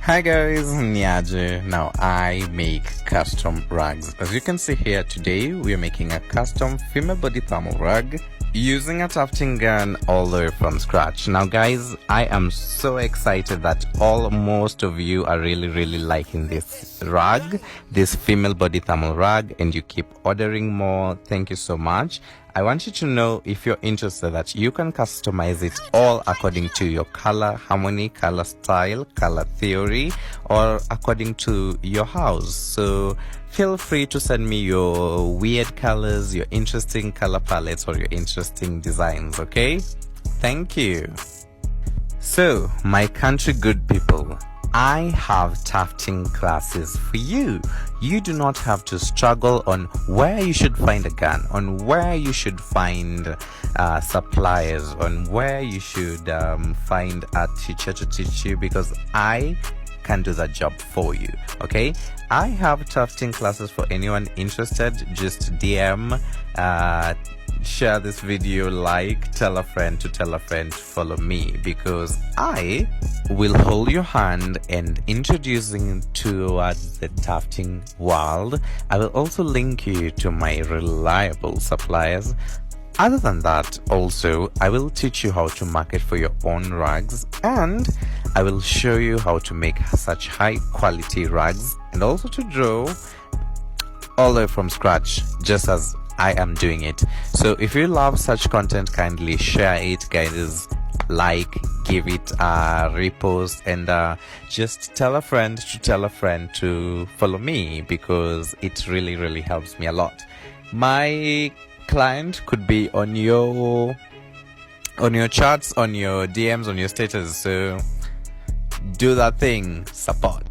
Hi guys, Nyaje. Now I make custom rugs. As you can see here today, we are making a custom female body thermal rug using a tufting gun all the way from scratch. Now guys, I am so excited that most of you are really liking this rug, this female body thermal rug, and you keep ordering more. Thank you so much. I want you to know, if you're interested, that you can customize it all according to your color harmony, color style, color theory, or according to your house. So feel free to send me your weird colors, your interesting color palettes, or your interesting designs. Okay, thank you. So my country good people, I have tufting classes for you. You do not have to struggle on where you should find a gun, on where you should find suppliers, on where you should find a teacher to teach you, because I can do that job for you. Okay, I have tufting classes for anyone interested. Just DM, share this video, like, tell a friend to tell a friend to follow me, because I will hold your hand and introducing towards the tufting world. I will also link you to my reliable suppliers. Other than that, also I will teach you how to market for your own rugs, and I will show you how to make such high quality rugs, and also to draw all the way from scratch, just as I am doing it. So if you love such content, kindly share it, guys, like, give it a repost, and just tell a friend to tell a friend to follow me, because it really helps me a lot. My client could be on your charts, on your DMs, on your status, so do that thing, support.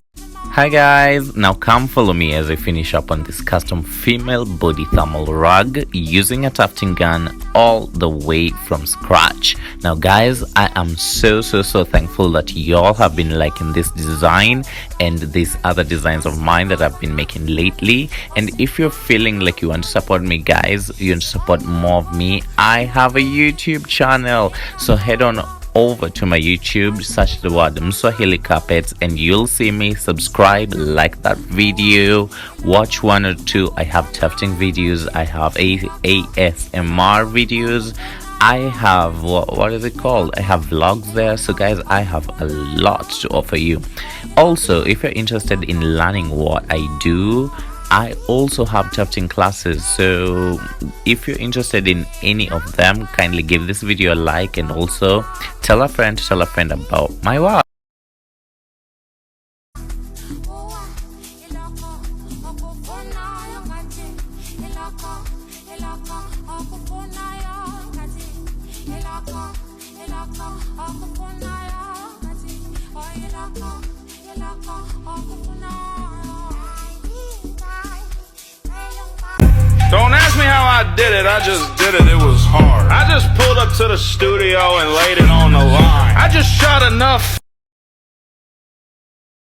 Hi guys, now come follow me as I finish up on this custom female body thermal rug using a tufting gun all the way from scratch. Now guys, I am so thankful that y'all have been liking this design and these other designs of mine that I've been making lately. And if you're feeling like you want to support me, guys, you want to support more of me, I have a YouTube channel, so head on over to my YouTube, search the word Mswahili Carpets, and you'll see me. Subscribe, like that video, watch one or two. I have tufting videos, I have ASMR videos, I have what is it called, I have vlogs there. So guys, I have a lot to offer you. Also, if you're interested in learning what I do, I also have tufting classes, so if you're interested in any of them, kindly give this video a like, and also tell a friend about my work. Don't ask me how I did it, I just did it, it was hard. I just pulled up to the studio and laid it on the line. I just shot enough